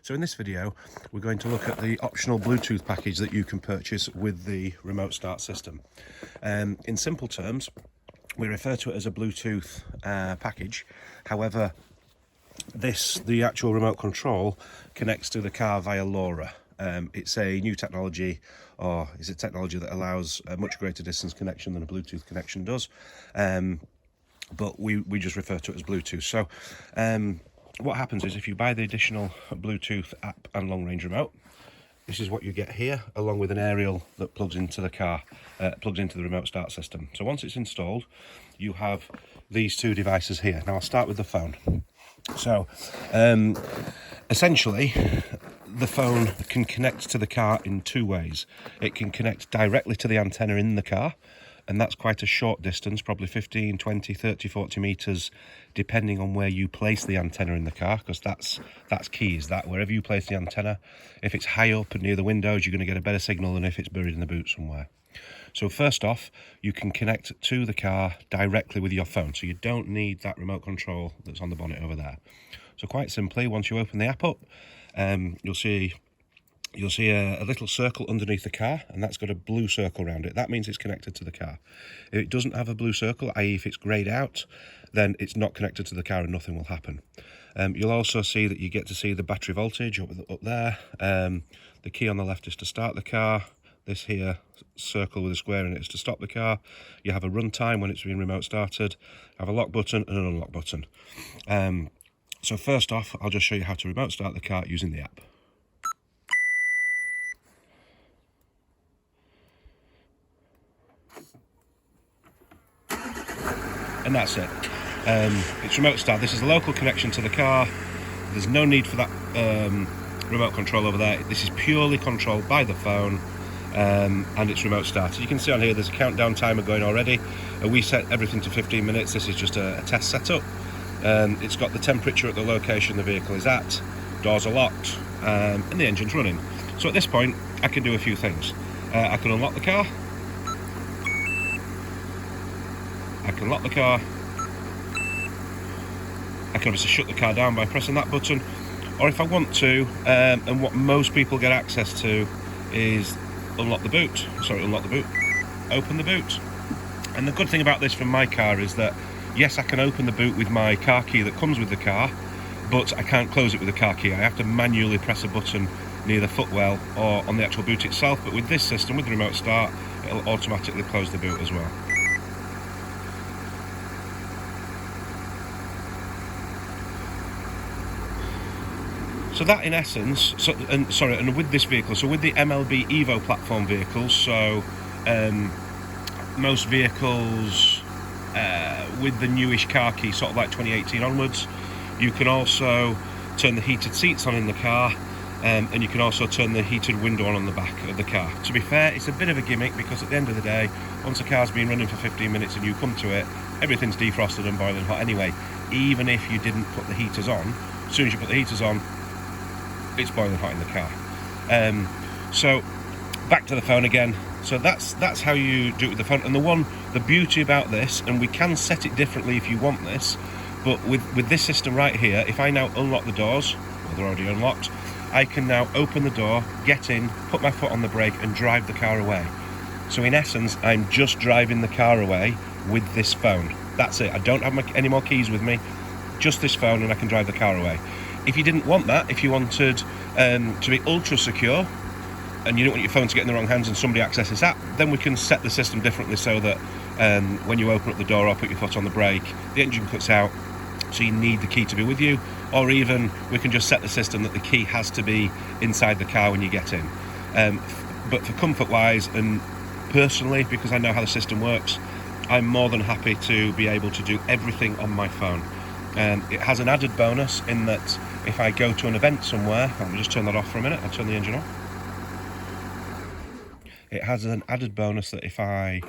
So in this video, we're going to look at the optional Bluetooth package that you can purchase with the remote start system. In simple terms, we refer to it as a Bluetooth package. However, the actual remote control connects to the car via LoRa. It's a new technology, or is a technology that allows a much greater distance connection than a Bluetooth connection does. But we just refer to it as Bluetooth. So what happens is, if you buy the additional Bluetooth app and long range remote, this is what you get here, along with an aerial that plugs into the car, plugs into the remote start system. So once it's installed, you have these two devices here. Now I'll start with the phone. So essentially, the phone can connect to the car in two ways. It can connect directly to the antenna in the car, and that's quite a short distance, probably 15, 20, 30, 40 metres, depending on where you place the antenna in the car, because that's key, is that wherever you place the antenna, if it's high up and near the windows, you're going to get a better signal than if it's buried in the boot somewhere. So first off, you can connect to the car directly with your phone, so you don't need that remote control that's on the bonnet over there. So quite simply, once you open the app up, you'll see a little circle underneath the car, and that's got a blue circle around it. That means it's connected to the car. If it doesn't have a blue circle, i.e. if it's greyed out, then it's not connected to the car and nothing will happen. You'll also see that you get to see the battery voltage up there. The key on the left is to start the car. This here circle with a square in it is to stop the car. You have a run time when it's being remote started. You have a lock button and an unlock button. So first off, I'll just show you how to remote start the car using the app. And that's it. It's remote start. This is a local connection to the car. There's no need for that remote control over there. This is purely controlled by the phone, and it's remote started. You can see on here there's a countdown timer going already. We set everything to 15 minutes. This is just a test setup. It's got the temperature at the location the vehicle is at, doors are locked, and the engine's running. So at this point, I can do a few things. I can unlock the car. I can lock the car. I can obviously shut the car down by pressing that button, or if I want to, and what most people get access to, is unlock the boot, open the boot. And the good thing about this from my car is that, yes, I can open the boot with my car key that comes with the car, but I can't close it with the car key. I have to manually press a button near the footwell or on the actual boot itself, but with this system, with the remote start, it'll automatically close the boot as well. So that, in essence, and with this vehicle, so with the MLB Evo platform vehicles, so most vehicles with the newish car key, sort of like 2018 onwards, you can also turn the heated seats on in the car, and you can also turn the heated window on the back of the car. To be fair, it's a bit of a gimmick, because at the end of the day, once a car's been running for 15 minutes and you come to it, everything's defrosted and boiling hot anyway. Even if you didn't put the heaters on, as soon as you put the heaters on, it's boiling hot in the car. So back to the phone again. So that's how you do it with the phone. And the beauty about this, and we can set it differently if you want this, but with this system right here, if I now unlock the doors, well, they're already unlocked, I can now open the door, get in, put my foot on the brake and drive the car away. So in essence, I'm just driving the car away with this phone. That's it. I don't have any more keys with me, just this phone, and I can drive the car away. If you didn't want that, if you wanted to be ultra secure, and you don't want your phone to get in the wrong hands and somebody accesses that, then we can set the system differently so that when you open up the door or put your foot on the brake, the engine cuts out, so you need the key to be with you. Or even we can just set the system that the key has to be inside the car when you get in. But for comfort wise, and personally, because I know how the system works, I'm more than happy to be able to do everything on my phone. It has an added bonus in that if I go to an event somewhere, let me just turn that off for a minute, I'll turn the engine off. It has an added bonus that if I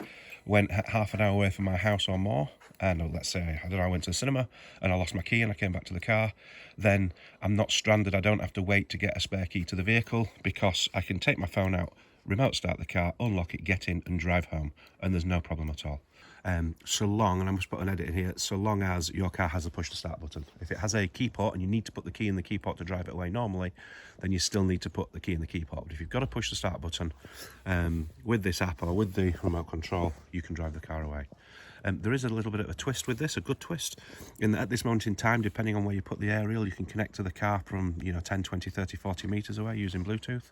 went half an hour away from my house or more, and let's say, I went to the cinema and I lost my key and I came back to the car, then I'm not stranded. I don't have to wait to get a spare key to the vehicle, because I can take my phone out, remote start the car, unlock it, get in and drive home, and there's no problem at all. So long, and I must put an edit in here, so long as your car has a push to start button. If it has a key port and you need to put the key in the key port to drive it away normally, then you still need to put the key in the key port. But if you've got a push to start button, with this app or with the remote control, you can drive the car away. There is a little bit of a twist with this, a good twist, in that at this moment in time, depending on where you put the aerial, you can connect to the car from 10, 20, 30, 40 metres away using Bluetooth.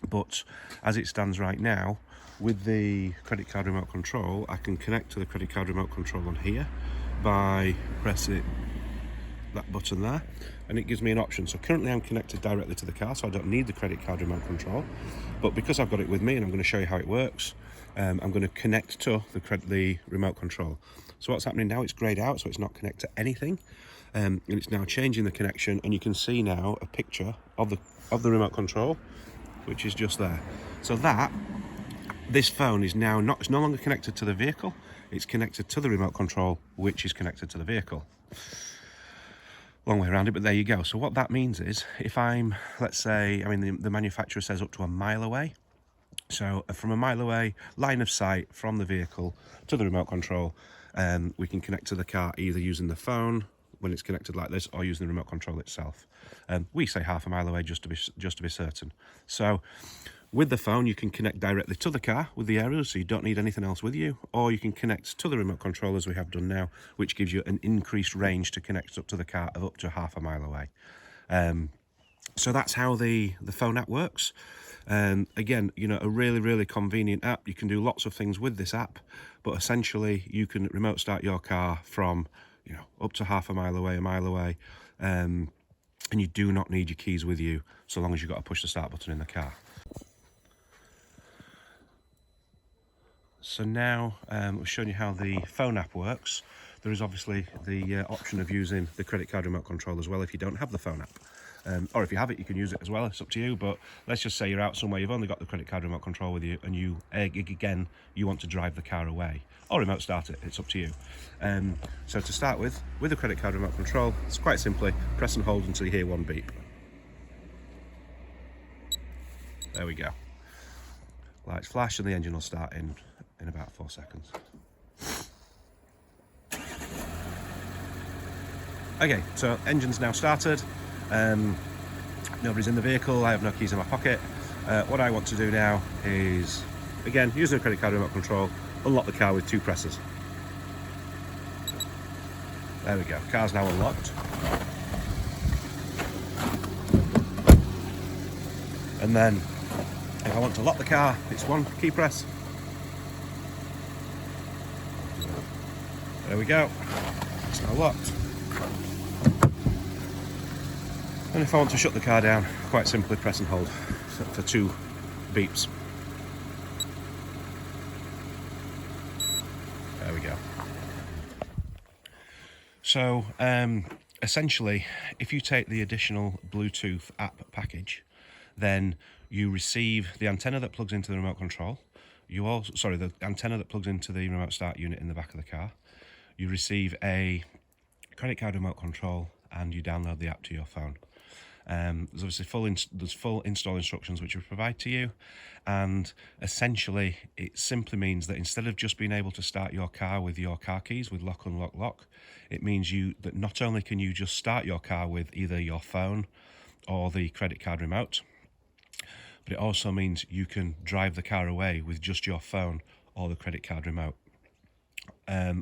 But as it stands right now, with the credit card remote control, I can connect to the credit card remote control on here by pressing that button there, and it gives me an option. So currently I'm connected directly to the car, so I don't need the credit card remote control, but because I've got it with me and I'm going to show you how it works, I'm going to connect to the remote control. So what's happening now, it's greyed out, so it's not connected to anything, and it's now changing the connection, and you can see now a picture of the remote control, which is just there. So this phone is now it's no longer connected to the vehicle, it's connected to the remote control, which is connected to the vehicle. Long way around it, but there you go. So what that means is, if I'm, let's say, the manufacturer says up to a mile away, so from a mile away, line of sight from the vehicle to the remote control, we can connect to the car either using the phone when it's connected like this, or using the remote control itself. We say half a mile away just to be certain. So with the phone, you can connect directly to the car with the aerial, so you don't need anything else with you, or you can connect to the remote control as we have done now, which gives you an increased range to connect up to the car of up to half a mile away. So that's how the phone app works. Again, a really, really convenient app. You can do lots of things with this app, but essentially you can remote start your car from up to half a mile away, and you do not need your keys with you, so long as you've got to push the start button in the car. So now we've shown you how the phone app works. There is obviously the option of using the credit card remote control as well if you don't have the phone app. Or if you have it, you can use it as well, it's up to you. But let's just say you're out somewhere, you've only got the credit card remote control with you, and you want to drive the car away, or remote start it, it's up to you. So to start with the credit card remote control, it's quite simply press and hold until you hear one beep. There we go. Lights flash and the engine will start in about 4 seconds. Okay, so engine's now started. Nobody's in the vehicle, I have no keys in my pocket. What I want to do now is, again, using the credit card remote control, unlock the car with 2 presses. There we go, car's now unlocked. And then, if I want to lock the car, it's 1 key press. There we go, it's now locked. And if I want to shut the car down, quite simply press and hold for 2 beeps. There we go. So essentially, if you take the additional Bluetooth app package, then you receive the antenna that plugs into the remote control. The antenna that plugs into the remote start unit in the back of the car. You receive a credit card remote control, and you download the app to your phone. There's obviously full install instructions which we provide to you, and essentially it simply means that instead of just being able to start your car with your car keys with lock, unlock, lock, it means that not only can you just start your car with either your phone or the credit card remote, but it also means you can drive the car away with just your phone or the credit card remote.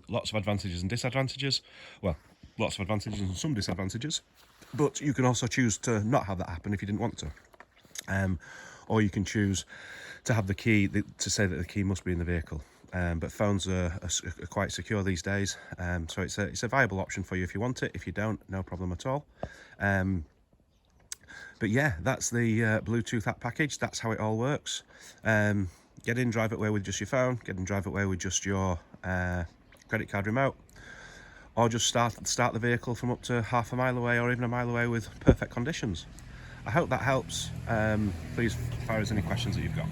Lots of advantages and disadvantages. Well, lots of advantages and some disadvantages, but you can also choose to not have that happen if you didn't want to. Or you can choose to have the key, to say that the key must be in the vehicle. But phones are quite secure these days, so it's a viable option for you if you want it. If you don't, no problem at all. But yeah, that's the Bluetooth app package. That's how it all works. Get in, drive it away with just your phone. Get in, drive it away with just your credit card remote. Or just start the vehicle from up to half a mile away or even a mile away with perfect conditions. I hope that helps. Please fire us any questions that you've got.